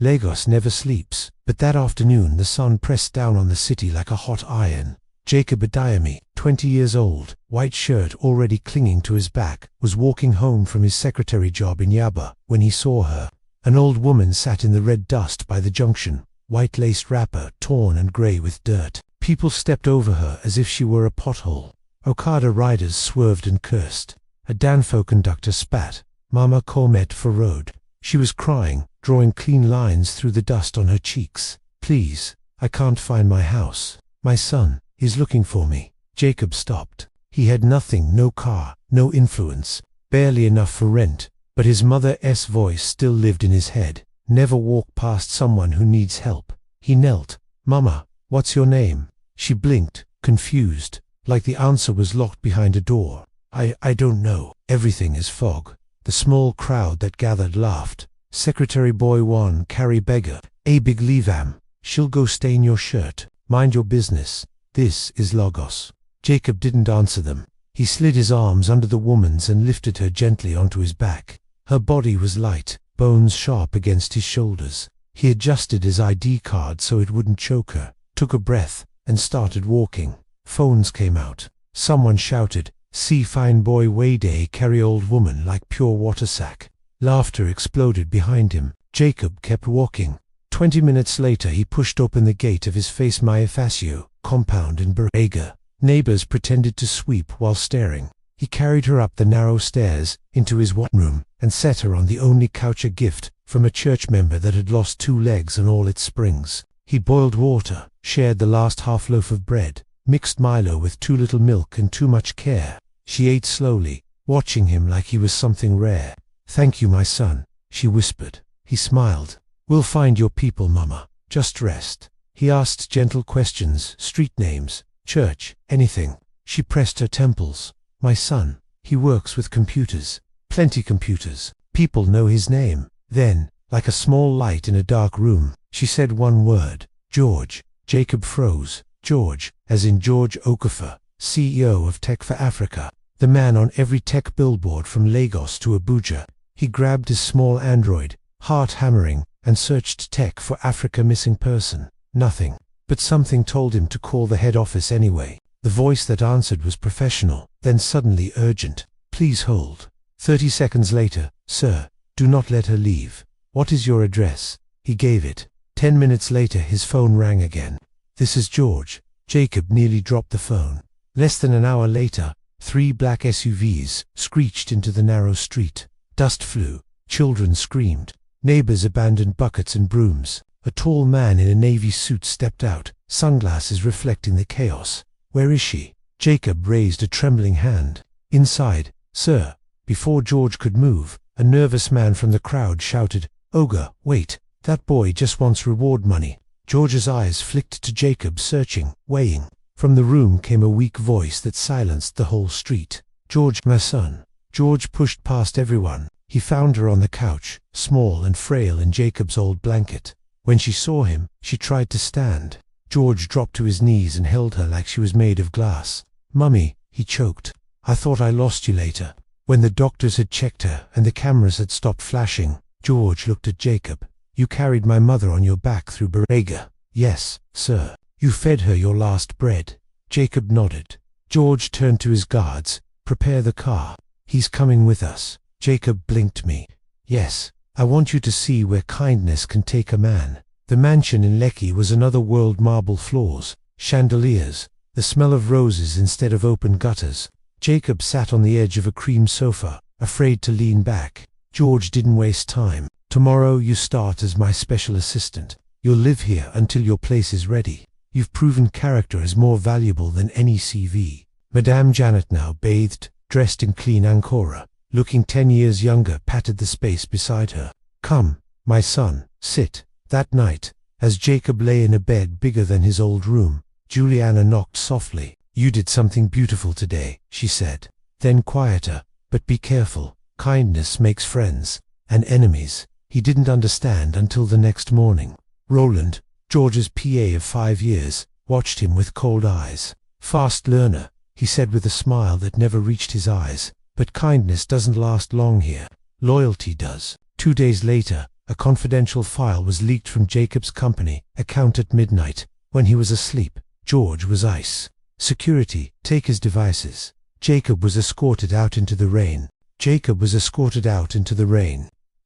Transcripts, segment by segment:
Lagos never sleeps, but that afternoon the sun pressed down on the city like a hot iron. Jacob Adeyemi, 20 years old, white shirt already clinging to his back, was walking home from his secretary job in Yaba when he saw her. An old woman sat in the red dust by the junction, white-laced wrapper torn and grey with dirt. People stepped over her as if she were a pothole. Okada riders swerved and cursed. A Danfo conductor spat. Mama Komet for road. She was crying, drawing clean lines through the dust on her cheeks. Please, I can't find my house. My son, he's looking for me. Jacob stopped. He had nothing, no car, no influence, barely enough for rent, but his mother's voice still lived in his head. Never walk past someone who needs help. He knelt. Mama, what's your name? She blinked, confused, like the answer was locked behind a door. I don't know. Everything is fog. The small crowd that gathered laughed. Secretary Boy One, carry beggar. A big levam. She'll go stain your shirt. Mind your business. This is Lagos. Jacob didn't answer them. He slid his arms under the woman's and lifted her gently onto his back. Her body was light, bones sharp against his shoulders. He adjusted his ID card so it wouldn't choke her, took a breath, and started walking. Phones came out. Someone shouted, "See fine boy Wayday carry old woman like pure water sack." Laughter exploded behind him. Jacob kept walking. 20 minutes later he pushed open the gate of his Face Maifasio compound in Berega. Neighbors pretended to sweep while staring. He carried her up the narrow stairs, into his room, and set her on the only couch, a gift from a church member that had lost 2 legs and all its springs. He boiled water, shared the last half loaf of bread, mixed Milo with too little milk and too much care. She ate slowly, watching him like he was something rare. "Thank you, my son," she whispered. He smiled. "We'll find your people, Mama. Just rest." He asked gentle questions, street names, church, anything. She pressed her temples. "My son, he works with computers. Plenty computers. People know his name." Then, like a small light in a dark room, she said one word. "George." Jacob froze. George, as in George Okafor, CEO of Tech for Africa, the man on every tech billboard from Lagos to Abuja. He grabbed his small Android, heart hammering, and searched tech for Africa missing person. Nothing. But something told him to call the head office anyway. The voice that answered was professional, then suddenly urgent. "Please hold." 30 seconds later, "Sir, do not let her leave. What is your address?" He gave it. 10 minutes later his phone rang again. "This is George." Jacob nearly dropped the phone. Less than an hour later, 3 black SUVs screeched into the narrow street. Dust flew. Children screamed. Neighbors abandoned buckets and brooms. A tall man in a navy suit stepped out, sunglasses reflecting the chaos. "Where is she?" Jacob raised a trembling hand. "Inside, sir." Before George could move, a nervous man from the crowd shouted, "Oga, wait, that boy just wants reward money." George's eyes flicked to Jacob, searching, weighing. From the room came a weak voice that silenced the whole street. "George, my son." George pushed past everyone. He found her on the couch, small and frail in Jacob's old blanket. When she saw him, she tried to stand. George dropped to his knees and held her like she was made of glass. "Mummy," he choked. "I thought I lost you later." When the doctors had checked her and the cameras had stopped flashing, George looked at Jacob. "You carried my mother on your back through Berega." "Yes, sir." "You fed her your last bread." Jacob nodded. George turned to his guards. "Prepare the car. He's coming with us." Jacob blinked me. "Yes, I want you to see where kindness can take a man." The mansion in Lekki was another world. Marble floors, chandeliers, the smell of roses instead of open gutters. Jacob sat on the edge of a cream sofa, afraid to lean back. George didn't waste time. "Tomorrow you start as my special assistant. You'll live here until your place is ready. You've proven character is more valuable than any CV." Madame Janet, now bathed, dressed in clean Ankara, looking 10 years younger, patted the space beside her. "Come, my son, sit." That night, as Jacob lay in a bed bigger than his old room, Juliana knocked softly. "You did something beautiful today," she said. Then quieter, "But be careful. Kindness makes friends and enemies." He didn't understand until the next morning. Roland, George's PA of 5 years, watched him with cold eyes. "Fast learner," he said with a smile that never reached his eyes. "But kindness doesn't last long here. Loyalty does." 2 days later, a confidential file was leaked from Jacob's company account at midnight. When he was asleep, George was ice. Security, take his devices. Jacob was escorted out into the rain.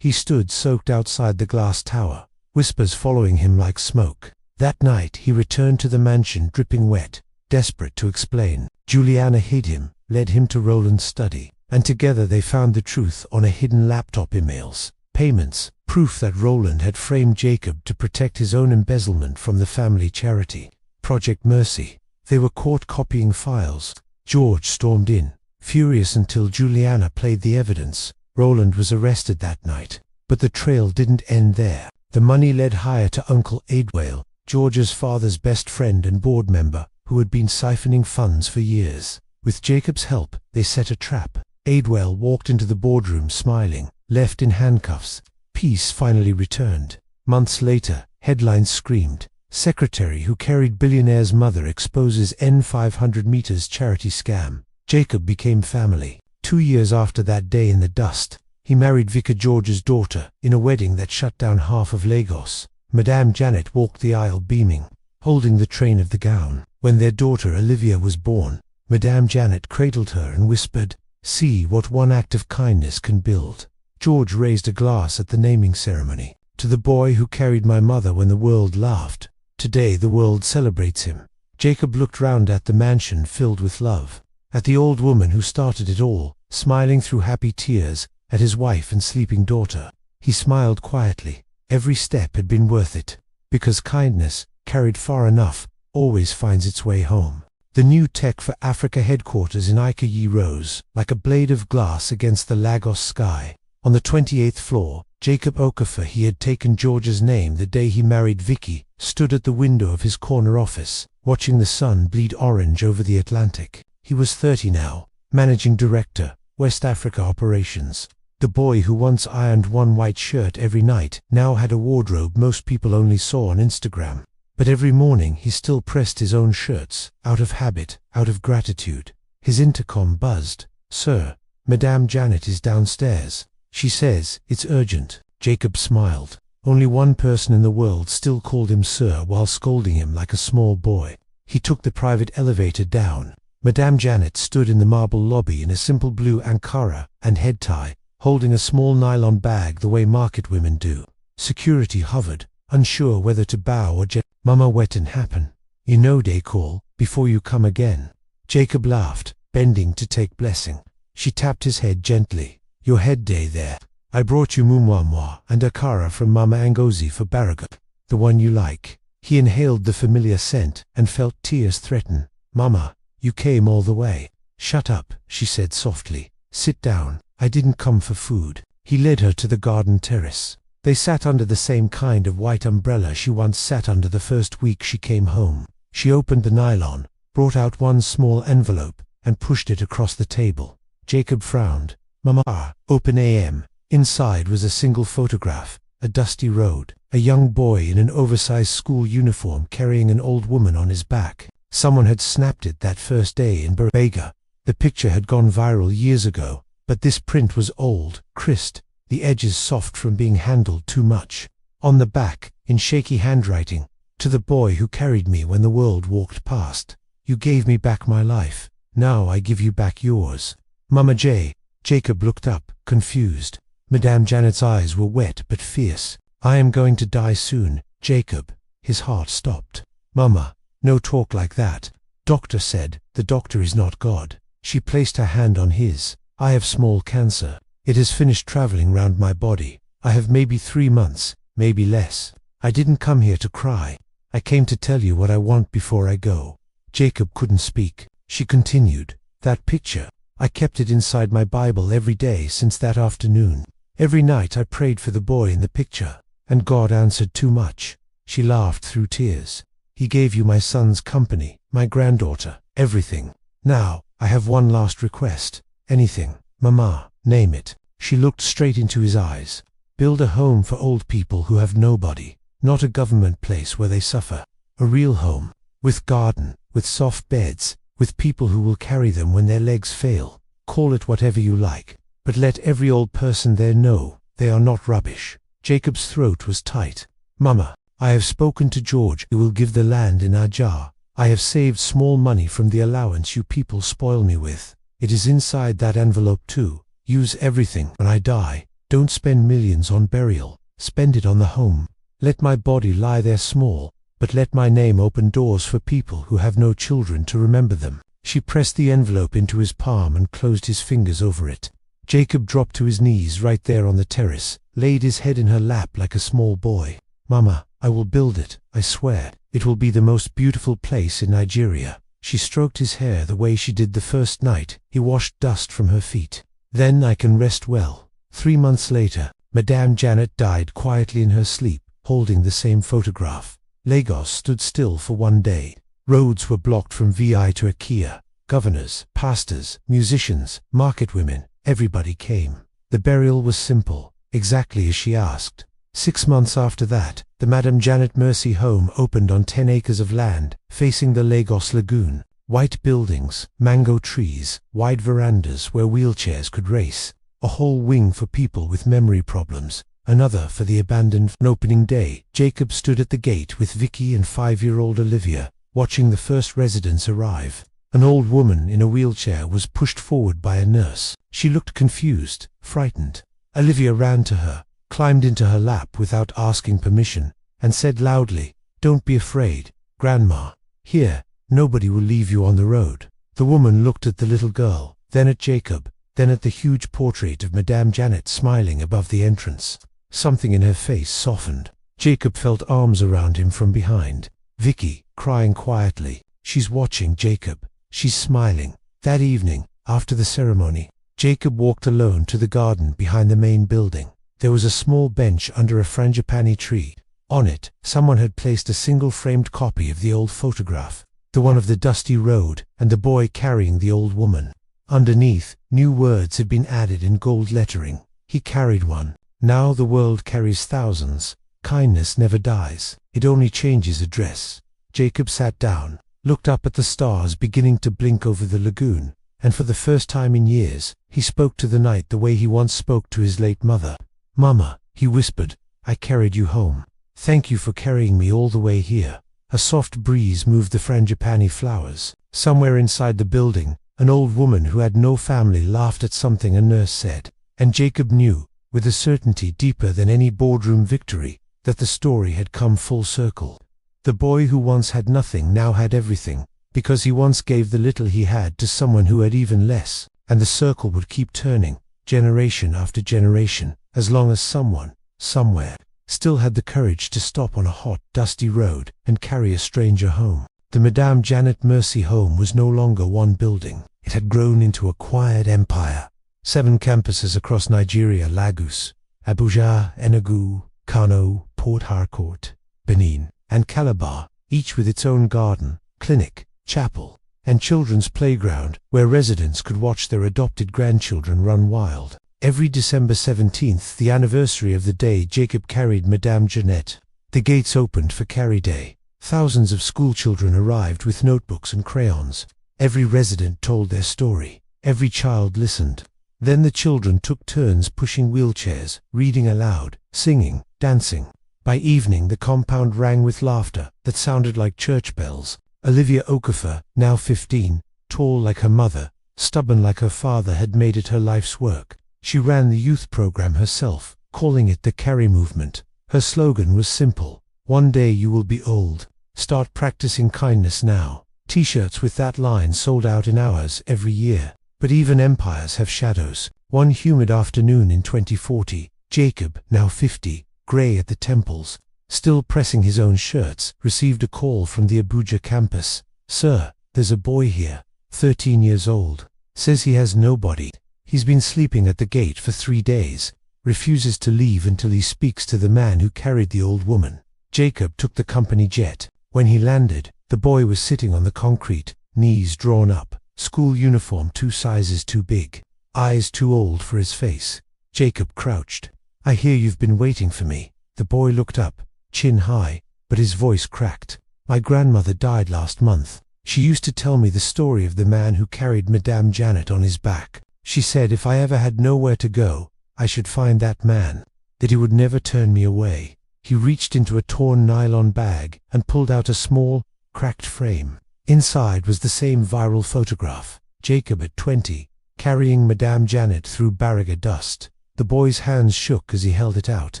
He stood soaked outside the glass tower, whispers following him like smoke. That night he returned to the mansion dripping wet, desperate to explain. Juliana hid him, led him to Roland's study, and together they found the truth on a hidden laptop emails. Payments, proof that Roland had framed Jacob to protect his own embezzlement from the family charity, Project Mercy. They were caught copying files. George stormed in, furious until Juliana played the evidence. Roland was arrested that night. But the trail didn't end there. The money led higher to Uncle Adwale, George's father's best friend and board member, who had been siphoning funds for years. With Jacob's help, they set a trap. Adwale walked into the boardroom smiling, left in handcuffs. Peace finally returned. Months later, headlines screamed, "Secretary who carried billionaire's mother exposes N500 meters charity scam." Jacob became family. 2 years after that day in the dust, he married Vicar George's daughter in a wedding that shut down half of Lagos. Madame Janet walked the aisle beaming, holding the train of the gown. When their daughter Olivia was born, Madame Janet cradled her and whispered, "See what one act of kindness can build." George raised a glass at the naming ceremony. "To the boy who carried my mother when the world laughed. Today the world celebrates him." Jacob looked round at the mansion filled with love, at the old woman who started it all, smiling through happy tears, at his wife and sleeping daughter. He smiled quietly. Every step had been worth it, because kindness, carried far enough, always finds its way home. The new tech for Africa headquarters in Ikeyi rose, like a blade of glass against the Lagos sky. On the 28th floor, Jacob Okafor, he had taken George's name the day he married Vicky, stood at the window of his corner office, watching the sun bleed orange over the Atlantic. He was 30 now, managing director, West Africa operations. The boy who once ironed one white shirt every night now had a wardrobe most people only saw on Instagram. But every morning he still pressed his own shirts, out of habit, out of gratitude. His intercom buzzed. "Sir, Madame Janet is downstairs. She says it's urgent." Jacob smiled. Only one person in the world still called him sir while scolding him like a small boy. He took the private elevator down. Madame Janet stood in the marble lobby in a simple blue Ankara and head tie, holding a small nylon bag the way market women do. Security hovered, unsure whether to bow or "Mama wetin happen? You know they call, before you come again." Jacob laughed, bending to take blessing. She tapped his head gently. "Your head day there. I brought you mumwamwa and akara from Mama Ngozi for Baraga, the one you like." He inhaled the familiar scent and felt tears threaten. "Mama, you came all the way." "Shut up," she said softly. "Sit down. I didn't come for food." He led her to the garden terrace. They sat under the same kind of white umbrella she once sat under the first week she came home. She opened the nylon, brought out one small envelope, and pushed it across the table. Jacob frowned. "Mama, open AM." Inside was a single photograph, a dusty road, a young boy in an oversized school uniform carrying an old woman on his back. Someone had snapped it that first day in Bega. The picture had gone viral years ago, but this print was old, crisped, the edges soft from being handled too much. On the back, in shaky handwriting, "To the boy who carried me when the world walked past. You gave me back my life. Now I give you back yours. Mama J." Jacob looked up, confused. Madame Janet's eyes were wet but fierce. "I am going to die soon, Jacob." His heart stopped. "Mama, no talk like that. Doctor said, the doctor is not God." She placed her hand on his. "I have small cancer. It has finished traveling round my body. I have maybe 3 months, maybe less. I didn't come here to cry. I came to tell you what I want before I go." Jacob couldn't speak. She continued, "That picture, I kept it inside my Bible every day since that afternoon. Every night I prayed for the boy in the picture, and God answered too much." She laughed through tears. "He gave you my son's company, my granddaughter, everything. Now, I have one last request. Anything, Mama, name it." She looked straight into his eyes. "Build a home for old people who have nobody, not a government place where they suffer. A real home, with garden, with soft beds, with people who will carry them when their legs fail. Call it whatever you like, but let every old person there know they are not rubbish." Jacob's throat was tight. "Mama, I have spoken to George. He will give the land in our jar. I have saved small money from the allowance you people spoil me with. It is inside that envelope too. Use everything when I die. Don't spend millions on burial. Spend it on the home. Let my body lie there small, but let my name open doors for people who have no children to remember them." She pressed the envelope into his palm and closed his fingers over it. Jacob dropped to his knees right there on the terrace, laid his head in her lap like a small boy. "Mama, I will build it, I swear. It will be the most beautiful place in Nigeria." She stroked his hair the way she did the first night he washed dust from her feet. "Then I can rest well." 3 months later, Madame Janet died quietly in her sleep, holding the same photograph. Lagos stood still for one day. Roads were blocked from VI to Akia. Governors, pastors, musicians, market women, everybody came. The burial was simple, exactly as she asked. 6 months after that, the Madame Janet Mercy home opened on 10 acres of land, facing the Lagos Lagoon. White buildings, mango trees, wide verandas where wheelchairs could race. A whole wing for people with memory problems, another for the abandoned. On opening day, Jacob stood at the gate with Vicky and 5-year-old Olivia, watching the first residents arrive. An old woman in a wheelchair was pushed forward by a nurse. She looked confused, frightened. Olivia ran to her, climbed into her lap without asking permission, and said loudly, "Don't be afraid, Grandma. Here, nobody will leave you on the road." The woman looked at the little girl, then at Jacob, then at the huge portrait of Madame Janet smiling above the entrance. Something in her face softened. Jacob felt arms around him from behind. Vicky, crying quietly. She's watching Jacob. She's smiling. That evening, after the ceremony, Jacob walked alone to the garden behind the main building. There was a small bench under a frangipani tree. On it, someone had placed a single framed copy of the old photograph, the one of the dusty road and the boy carrying the old woman. Underneath, new words had been added in gold lettering. He carried one. Now the world carries thousands. Kindness never dies. It only changes address. Jacob sat down, looked up at the stars beginning to blink over the lagoon, and for the first time in years, he spoke to the night the way he once spoke to his late mother. "Mama," he whispered, "I carried you home. Thank you for carrying me all the way here." A soft breeze moved the frangipani flowers. Somewhere inside the building, an old woman who had no family laughed at something a nurse said, and Jacob knew, with a certainty deeper than any boardroom victory, that the story had come full circle. The boy who once had nothing now had everything, because he once gave the little he had to someone who had even less, and the circle would keep turning, generation after generation, as long as someone, somewhere, still had the courage to stop on a hot, dusty road and carry a stranger home. The Madame Janet Mercy home was no longer one building. It had grown into a quiet empire. 7 campuses across Nigeria: Lagos, Abuja, Enugu, Kano, Port Harcourt, Benin, and Calabar, each with its own garden, clinic, chapel, and children's playground, where residents could watch their adopted grandchildren run wild. Every December 17th, the anniversary of the day Jacob carried Madame Janet, the gates opened for Carry Day. Thousands of schoolchildren arrived with notebooks and crayons. Every resident told their story. Every child listened. Then the children took turns pushing wheelchairs, reading aloud, singing, dancing. By evening the compound rang with laughter that sounded like church bells. Olivia Okafor, now 15, tall like her mother, stubborn like her father, had made it her life's work. She ran the youth program herself, calling it the Carry Movement. Her slogan was simple: "One day you will be old. Start practicing kindness now." T-shirts with that line sold out in hours every year. But even empires have shadows. One humid afternoon in 2040, Jacob, now 50, grey at the temples, still pressing his own shirts, received a call from the Abuja campus. "Sir, there's a boy here, 13 years old. Says he has nobody. He's been sleeping at the gate for 3 days. Refuses to leave until he speaks to the man who carried the old woman." Jacob took the company jet. When he landed, the boy was sitting on the concrete, knees drawn up, school uniform 2 sizes too big, eyes too old for his face. Jacob crouched. "I hear you've been waiting for me." The boy looked up, chin high, but his voice cracked. "My grandmother died last month. She used to tell me the story of the man who carried Madame Janet on his back. She said if I ever had nowhere to go, I should find that man." that he would never turn me away. He reached into a torn nylon bag and pulled out a small, cracked frame. Inside was the same viral photograph, Jacob at 20, carrying Madame Janet through Barriga dust. The boy's hands shook as he held it out.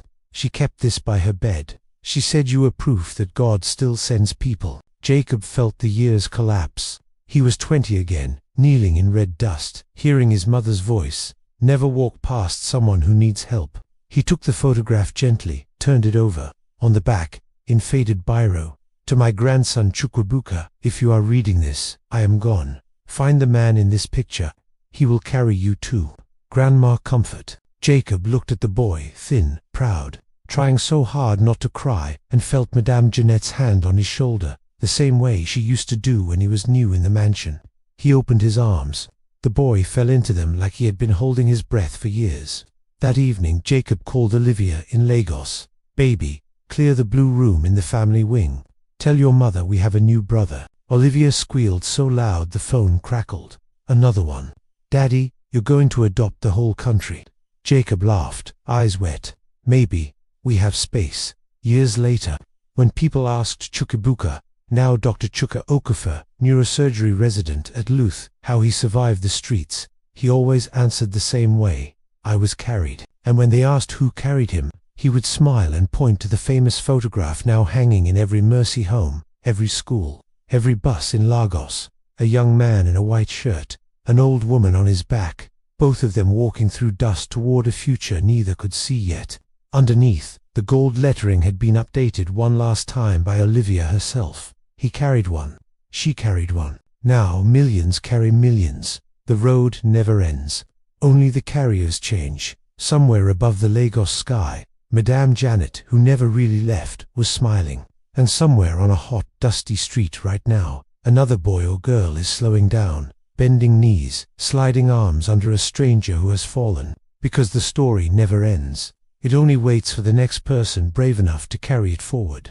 She kept this by her bed. She said you were proof that God still sends people. Jacob felt the years collapse. He was 20 again, kneeling in red dust, hearing his mother's voice. Never walk past someone who needs help. He took the photograph gently, turned it over. On the back, in faded biro, to my grandson Chukwuebuka, if you are reading this, I am gone. Find the man in this picture. He will carry you too. Grandma comfort. Jacob looked at the boy, thin, proud, trying so hard not to cry, and felt Madame Janet's hand on his shoulder, the same way she used to do when he was new in the mansion. He opened his arms. The boy fell into them like he had been holding his breath for years. That evening Jacob called Olivia in Lagos. Baby, clear the blue room in the family wing. Tell your mother we have a new brother. Olivia squealed so loud the phone crackled. Another one. Daddy, you're going to adopt the whole country. Jacob laughed, eyes wet. Maybe. We have space. Years later, when people asked Chukwuebuka, now Dr. Chuka Okafor, neurosurgery resident at Luth, how he survived the streets, he always answered the same way. I was carried. And when they asked who carried him, he would smile and point to the famous photograph now hanging in every Mercy home, every school, every bus in Lagos. A young man in a white shirt, an old woman on his back, both of them walking through dust toward a future neither could see yet. Underneath, the gold lettering had been updated one last time by Olivia herself. He carried one. She carried one. Now millions carry millions. The road never ends. Only the carriers change. Somewhere above the Lagos sky, Madame Janet, who never really left, was smiling. And somewhere on a hot, dusty street right now, another boy or girl is slowing down, bending knees, sliding arms under a stranger who has fallen. Because the story never ends. It only waits for the next person brave enough to carry it forward.